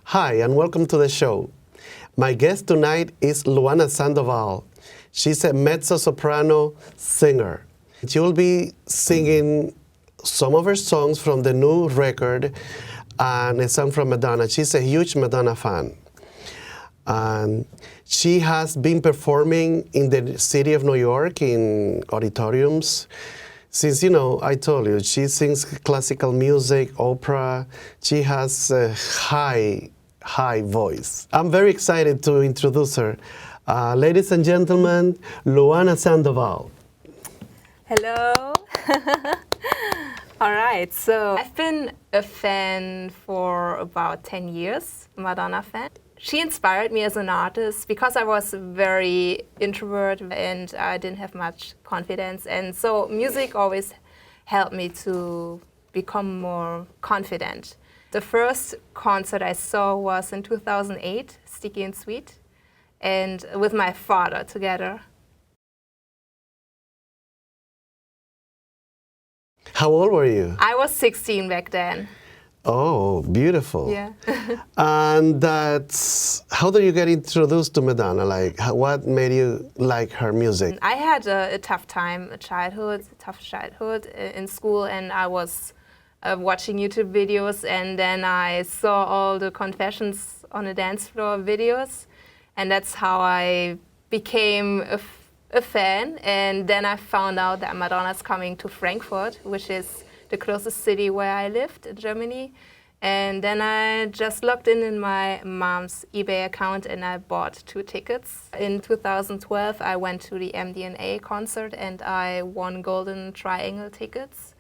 Hi, and welcome to the show. My guest tonight is Luana Sandoval. She's a mezzo-soprano singer. She will be singing some of her songs from the new record and a song from Madonna. She's a huge Madonna fan. And she has been performing in the city of New York in auditoriums since, I told you, she sings classical music, opera. She has a high voice. I'm very excited to introduce her. Ladies and gentlemen, Luana Sandoval. Hello. All right, so I've been a fan for about 10 years, Madonna fan. She inspired me as an artist because I was very introverted and I didn't have much confidence. And so music always helped me to become more confident. The first concert I saw was in 2008, Sticky and Sweet, and with my father together. How old were you? I was 16 back then. Oh, beautiful. Yeah. And how did you get introduced to Madonna? What made you like her music? I had a tough childhood in school, and I was watching YouTube videos, and then I saw all the confessions on the dance floor videos, and that's how I became a fan. And then I found out that Madonna's coming to Frankfurt, which is the closest city where I lived in Germany. And then I just logged in my mom's eBay account and I bought 2 tickets. In 2012, I went to the MDNA concert and I won golden triangle tickets.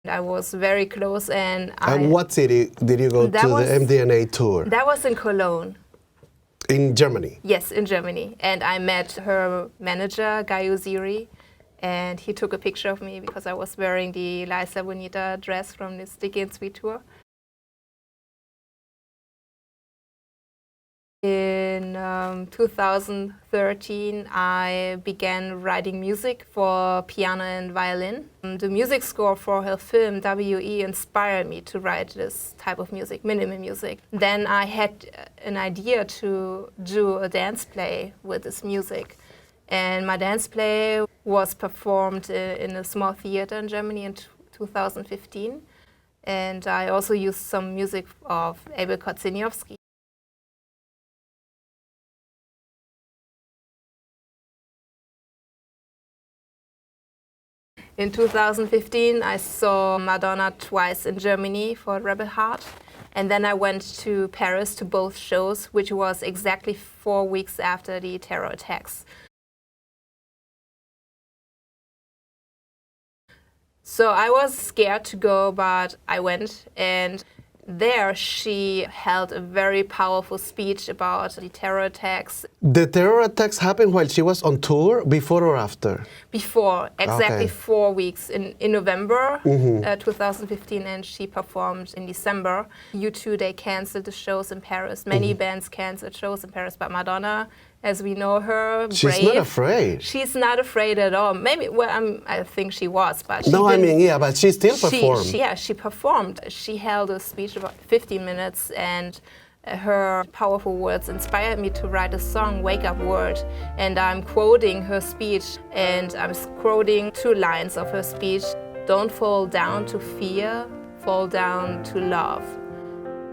I was very close and what city did you go to the MDNA tour? That was in Cologne. In Germany? Yes, in Germany. And I met her manager, Guy Uziri, and he took a picture of me because I was wearing the Liza Bonita dress from the Sticky and Sweet tour. In 2013, I began writing music for piano and violin. The music score for her film, W.E., inspired me to write this type of music, minimal music. Then I had an idea to do a dance play with this music. And my dance play was performed in a small theater in Germany in 2015. And I also used some music of Abel Korzeniowski. In 2015, I saw Madonna twice in Germany for Rebel Heart. And then I went to Paris to both shows, which was exactly 4 weeks after the terror attacks. So I was scared to go, but I went, and there she held a very powerful speech about the terror attacks. The terror attacks happened while she was on tour, before or after? Before, exactly. Okay. 4 weeks in November 2015, and she performed in December. U2, they canceled the shows in Paris. Many bands canceled shows in Paris, but Madonna, as we know her, she's brave. not afraid. She's not afraid at all. Maybe, I think she was, but she but she still performed. She performed. She held a speech about 15 minutes, and her powerful words inspired me to write a song, Wake Up World. And I'm quoting her speech, and I'm quoting 2 lines of her speech. Don't fall down to fear, fall down to love.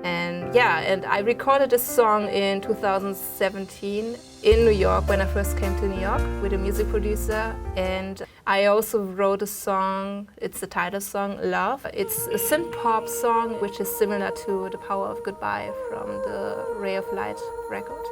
And and I recorded this song in 2017 in New York when I first came to New York with a music producer. And I also wrote a song, it's the title song, Love. It's a synth-pop song which is similar to The Power of Goodbye from the Ray of Light record.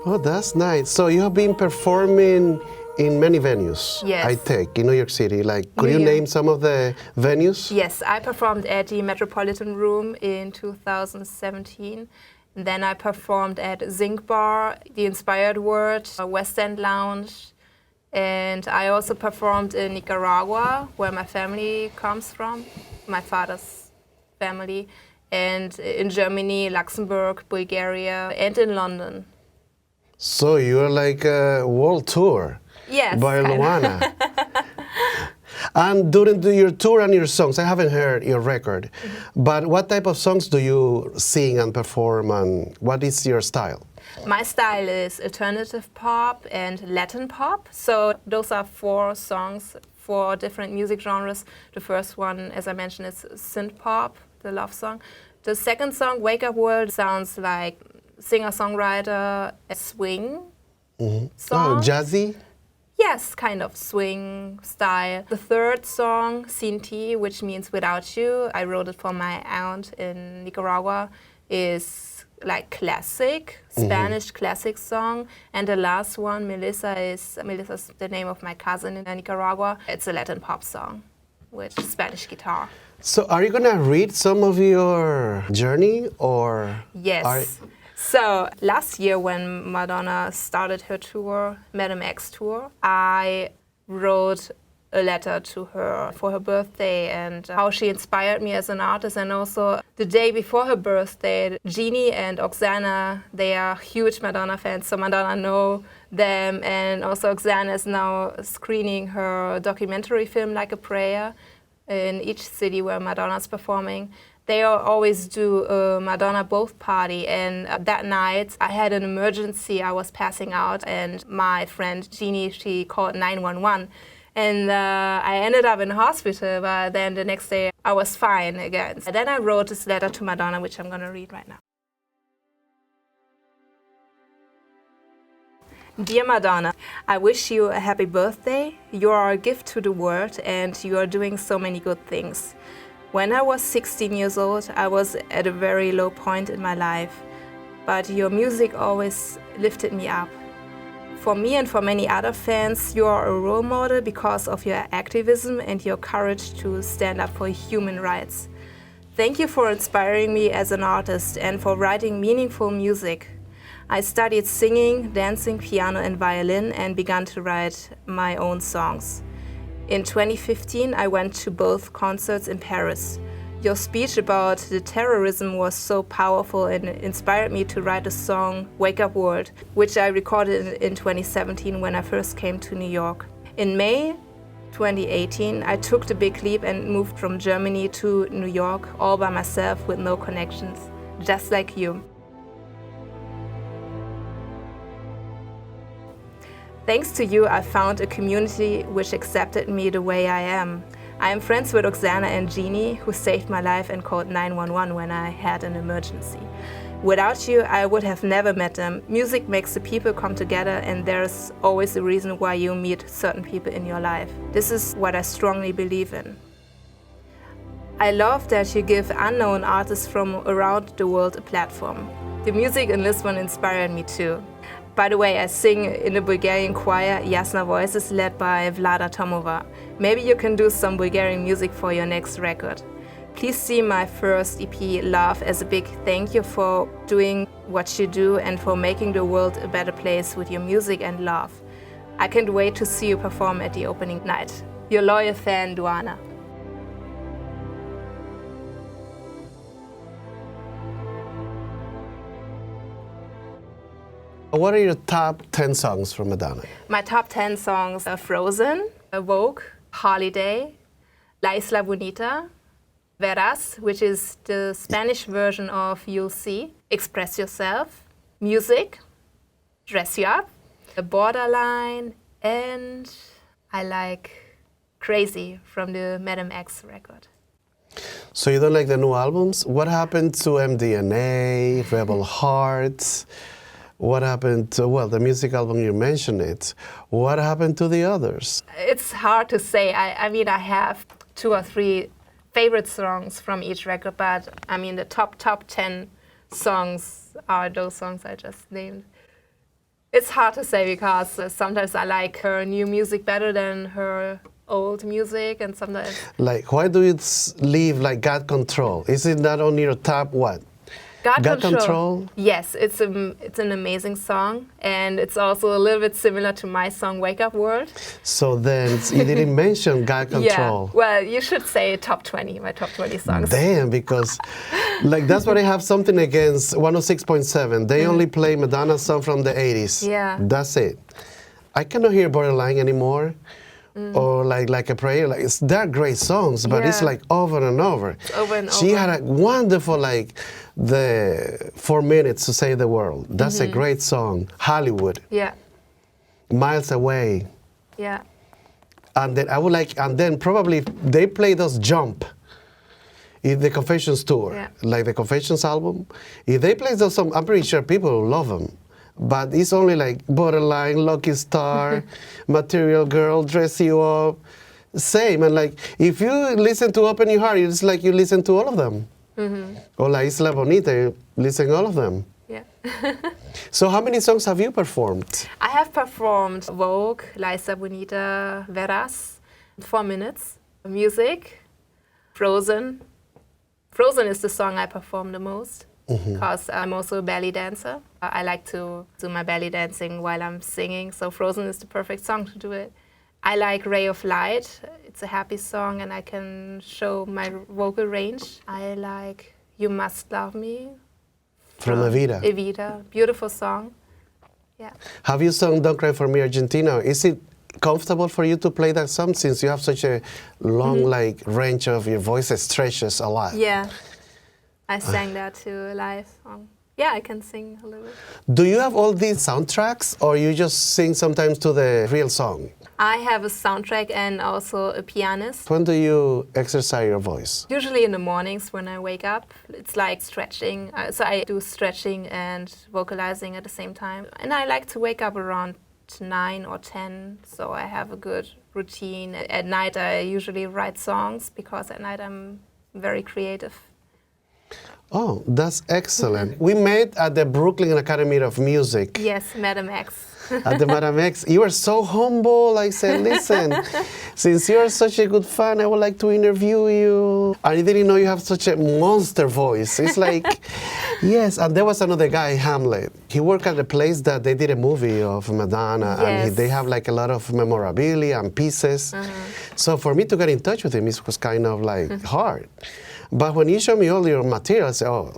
Oh, that's nice. So you have been performing in many venues, yes. I take, in New York City. Could you name some of the venues? Yes, I performed at the Metropolitan Room in 2017. Then I performed at Zinc Bar, The Inspired Word, West End Lounge. And I also performed in Nicaragua, where my family comes from, my father's family. And in Germany, Luxembourg, Bulgaria, and in London. So you're like a world tour. Yes. By Luana. And during your tour and your songs, I haven't heard your record, but what type of songs do you sing and perform, and what is your style? My style is alternative pop and Latin pop. So those are 4 songs, 4 different music genres. The first one, as I mentioned, is synth pop, the love song. The second song, Wake Up World, sounds like singer-songwriter, a swing song. Oh, jazzy? Yes, kind of swing style. The third song, Sin Ti, which means without you, I wrote it for my aunt in Nicaragua, is like classic, Spanish classic song. And the last one, Melissa's the name of my cousin in Nicaragua. It's a Latin pop song with Spanish guitar. So are you going to read some of your journey, or? Yes. So last year when Madonna started her tour, Madame X tour, I wrote a letter to her for her birthday and how she inspired me as an artist. And also the day before her birthday, Jeannie and Oksana, they are huge Madonna fans, so Madonna know them. And also Oksana is now screening her documentary film Like a Prayer in each city where Madonna's performing. They always do a Madonna Both party, and that night I had an emergency. I was passing out, and my friend Jeannie, she called 911. And I ended up in hospital, but then the next day I was fine again. And then I wrote this letter to Madonna, which I'm going to read right now. Dear Madonna, I wish you a happy birthday. You are a gift to the world and you are doing so many good things. When I was 16 years old, I was at a very low point in my life, but your music always lifted me up. For me and for many other fans, you are a role model because of your activism and your courage to stand up for human rights. Thank you for inspiring me as an artist and for writing meaningful music. I studied singing, dancing, piano and violin and began to write my own songs. In 2015, I went to both concerts in Paris. Your speech about the terrorism was so powerful and inspired me to write a song, Wake Up World, which I recorded in 2017 when I first came to New York. In May 2018, I took the big leap and moved from Germany to New York all by myself with no connections, just like you. Thanks to you, I found a community which accepted me the way I am. I am friends with Oksana and Jeannie, who saved my life and called 911 when I had an emergency. Without you, I would have never met them. Music makes the people come together, and there's always a reason why you meet certain people in your life. This is what I strongly believe in. I love that you give unknown artists from around the world a platform. The music in Lisbon inspired me too. By the way, I sing in the Bulgarian choir Jasna Voices led by Vlada Tomova. Maybe you can do some Bulgarian music for your next record. Please see my first EP, Love, as a big thank you for doing what you do and for making the world a better place with your music and love. I can't wait to see you perform at the opening night. Your loyal fan, Luana. What are your top 10 songs from Madonna? My top 10 songs are Frozen, Vogue, Holiday, La Isla Bonita, Verás, which is the Spanish version of You'll See, Express Yourself, Music, Dress You Up, The Borderline, and I like Crazy from the Madame X record. So you don't like the new albums? What happened to MDNA, Rebel Hearts? What happened to, well, the music album, you mentioned it. What happened to the others? It's hard to say. I mean, I have 2 or 3 favorite songs from each record, but I mean, the top 10 songs are those songs I just named. It's hard to say because sometimes I like her new music better than her old music, and sometimes... Like, why do you leave, like, God Control? Is it not on your top, what? God Control? Yes, it's an amazing song, and it's also a little bit similar to my song Wake Up World. So then you didn't mention God Control. Yeah, well, you should say top 20, my top 20 songs. Damn, because like that's what I have something against 106.7. They only play Madonna song from the 80s. Yeah. That's it. I cannot hear Borderline anymore. or like a prayer. Like they're great songs, but it's Yeah. like over and over. Over and She over. had a wonderful the 4 minutes to save the world. That's a great song. Hollywood, Yeah, Miles Away. yeah. And then and then probably they play those Jump in the Confessions tour, Yeah. like the Confessions album. If they play those songs, I'm pretty sure people will love them. But it's only like Borderline, Lucky Star, Material Girl, Dress You Up, same. And like if you listen to Open Your Heart, it's like you listen to all of them. Or La Isla Bonita, you listen to all of them. Yeah. So how many songs have you performed? I have performed Vogue, La Isla Bonita, Veras, 4 minutes, music, Frozen. Frozen is the song I perform the most because I'm also a belly dancer. I like to do my belly dancing while I'm singing, so Frozen is the perfect song to do it. I like Ray of Light. It's a happy song and I can show my vocal range. I like You Must Love Me. From Evita. Evita, beautiful song. Yeah. Have you sung Don't Cry For Me Argentina? Is it comfortable for you to play that song since you have such a long range of your voice that stretches a lot? Yeah. I sang that to a live song. Yeah, I can sing a little bit. Do you have all these soundtracks or you just sing sometimes to the real song? I have a soundtrack and also a pianist. When do you exercise your voice? Usually in the mornings when I wake up. It's like stretching. So I do stretching and vocalizing at the same time. And I like to wake up around 9 or 10, so I have a good routine. At night I usually write songs because at night I'm very creative. Oh, that's excellent. We met at the Brooklyn Academy of Music. Yes, Madam X. At the Madame X. You were so humble. I said, listen, since you're such a good fan, I would like to interview you. I didn't know you have such a monster voice. It's like, yes. And there was another guy, Hamlet. He worked at a place that they did a movie of Madonna, and Yes. they have like a lot of memorabilia and pieces. So for me to get in touch with him, it was kind of like hard. But when you show me all your material, I said, oh,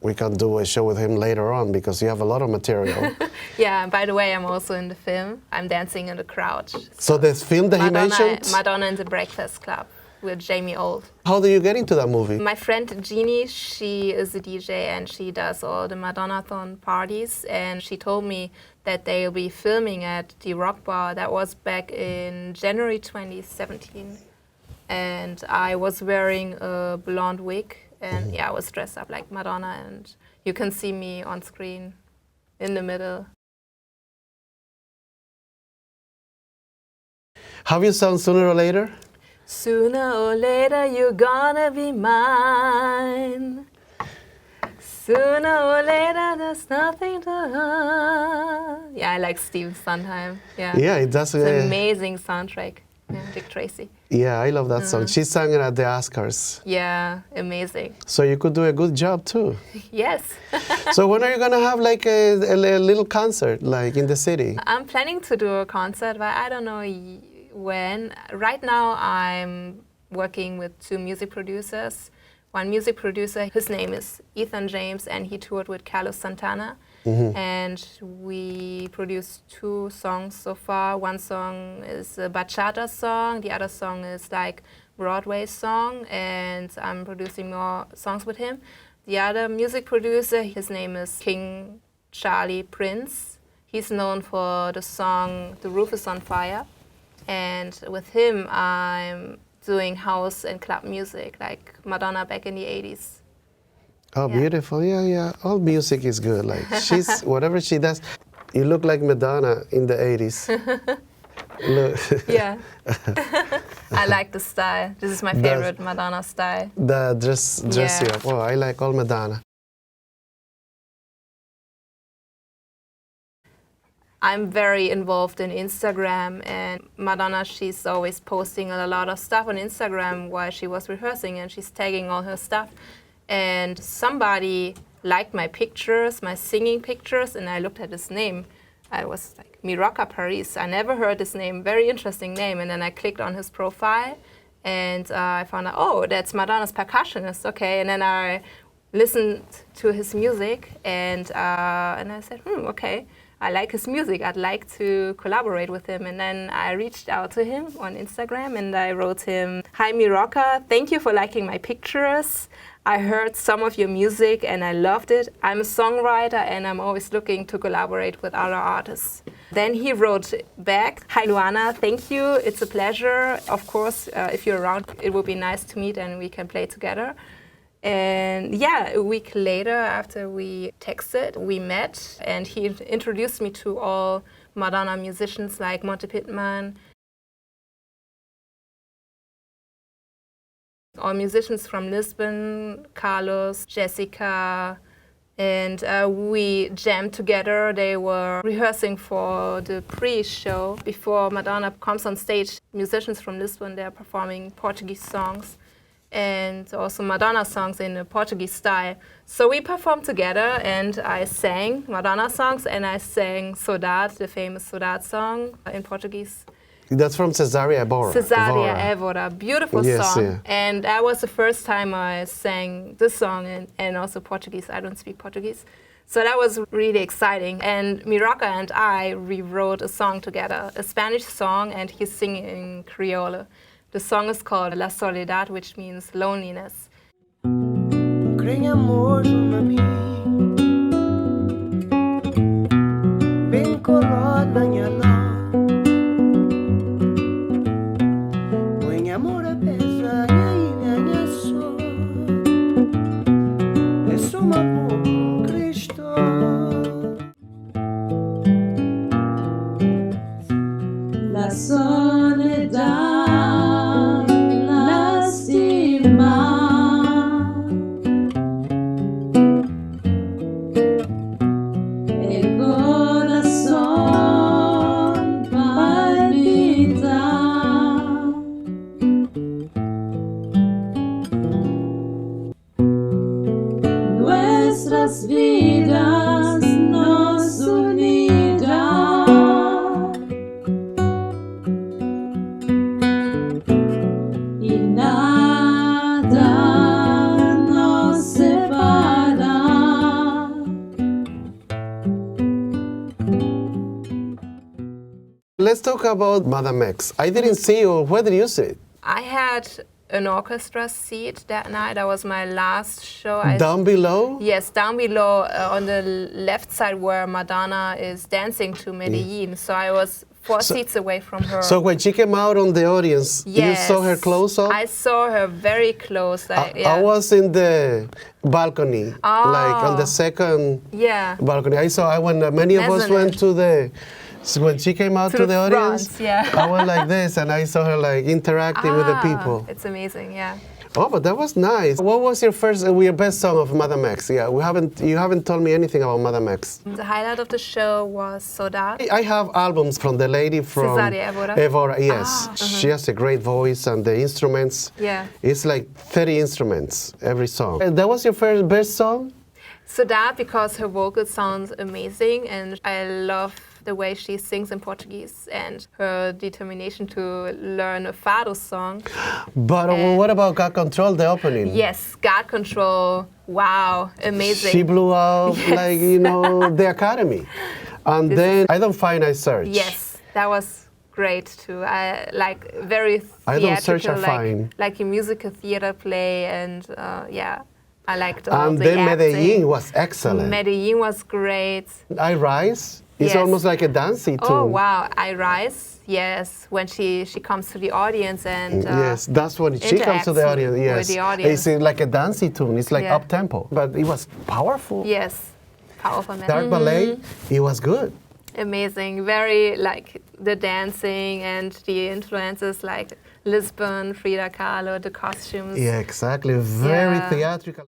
we can do a show with him later on because you have a lot of material. Yeah, by the way, I'm also in the film. I'm dancing in the crowd. So this film that he mentioned, Madonna in the Breakfast Club with Jamie Old. how do you get into that movie? My friend Jeannie, she is a DJ and she does all the Madonna-thon parties, and she told me that they'll be filming at the Rock Bar. That was back in January 2017. And I was wearing a blonde wig, and yeah, I was dressed up like Madonna, and you can see me on screen in the middle. Have you sung Sooner or Later? Sooner or later you're gonna be mine. Sooner or later there's nothing to hide. Yeah, I like Stephen Sondheim. Yeah, Yeah, it does. it's an amazing soundtrack. Yeah, Dick Tracy. Yeah, I love that song. She sang it at the Oscars. Yeah, amazing. So you could do a good job too. Yes. So when are you gonna have like a little concert like in the city? I'm planning to do a concert, but I don't know when. Right now I'm working with 2 music producers. One music producer, his name is Ethan James, and he toured with Carlos Santana. And we produced 2 songs so far. One song is a bachata song, the other song is like Broadway song, and I'm producing more songs with him. The other music producer, his name is King Charlie Prince. He's known for the song The Roof is on Fire. And with him, I'm doing house and club music, like Madonna back in the 80s. Oh, Yeah. beautiful. Yeah, yeah. All music is good. Like she's, whatever she does, you look like Madonna in the 80s. Look. Yeah. I like the style. This is my favorite Madonna style. The dress you Yeah. up. Oh, I like all Madonna. I'm very involved in Instagram, and Madonna, she's always posting a lot of stuff on Instagram while she was rehearsing, and she's tagging all her stuff. And somebody liked my pictures, my singing pictures, and I looked at his name. I was like, Miraka Paris. I never heard his name, very interesting name. And then I clicked on his profile, and I found out, oh, that's Madonna's percussionist, okay. And then I listened to his music, and I said, okay. I like his music. I'd like to collaborate with him. And then I reached out to him on Instagram and I wrote him, "Hi, Miroka, thank you for liking my pictures. I heard some of your music and I loved it. I'm a songwriter and I'm always looking to collaborate with other artists." Then he wrote back, "Hi Luana, thank you. It's a pleasure. Of course, if you're around, it would be nice to meet and we can play together." And yeah, a week later, after we texted, we met and he introduced me to all Madonna musicians like Monte Pittman, all musicians from Lisbon, Carlos, Jessica, and we jammed together. They were rehearsing for the pre-show. Before Madonna comes on stage, musicians from Lisbon, they're performing Portuguese songs and also Madonna songs in a Portuguese style. So we performed together and I sang Madonna songs and I sang Saudade, the famous Saudade song in Portuguese. That's from Cesária Évora. Cesária Évora, beautiful Yes, song. yeah. And that was the first time I sang this song and also Portuguese. I don't speak Portuguese. So that was really exciting. And Miroka and I rewrote a song together, a Spanish song, and he's singing in Creole. The song is called La Soledad, which means loneliness. Creem amor junto a mim, bem colado na minha lã. Põe amor a pesa, minha só. É só uma pouco Cristo. La soledad. Nuestras vidas nos unirán y nada nos separará. Let's talk about Madame X. I didn't see you. Where did you sit? I had an orchestra seat that night. That was my last show. Down below? Yes, down below on the left side where Madonna is dancing to Medellin. So I was four seats away from her. So when she came out on the audience, Yes, you saw her close up? I saw her very close. I was in the balcony, like on the second balcony. I saw when many of us went to the... So when she came out to the audience, front, I went like this, and I saw her like interacting with the people. It's amazing, yeah. Oh, but that was nice. What was your best song of Madame X? Yeah, you haven't told me anything about Madame X. The highlight of the show was Saudade. I have albums from the lady from Cesária Évora. Évora, yes. She has a great voice, and the instruments. Yeah. It's like 30 instruments every song. And that was your best song? Saudade, because her vocal sounds amazing, and I love the way she sings in Portuguese and her determination to learn a fado song. But what about God Control, the opening? Yes, God Control, wow, amazing. She blew up, like, the Academy. And then I Don't Find, I Search. Yes, that was great too. I like very theatrical, I Don't Search, I Find. Like a musical theater play, and yeah, I liked all and the then acting. Medellin was excellent. Medellin was great. I Rise. It's almost like a dancey tune. Oh wow, I Rise. Yes, when she comes to the audience and yes, that's when she comes to the audience. Yes, with the audience. It's like a dancey tune. It's like up tempo, but it was powerful. Yes, powerful. Dark ballet. It was good. Amazing. Very like the dancing and the influences like Lisbon, Frida Kahlo, the costumes. Yeah, exactly. Very theatrical.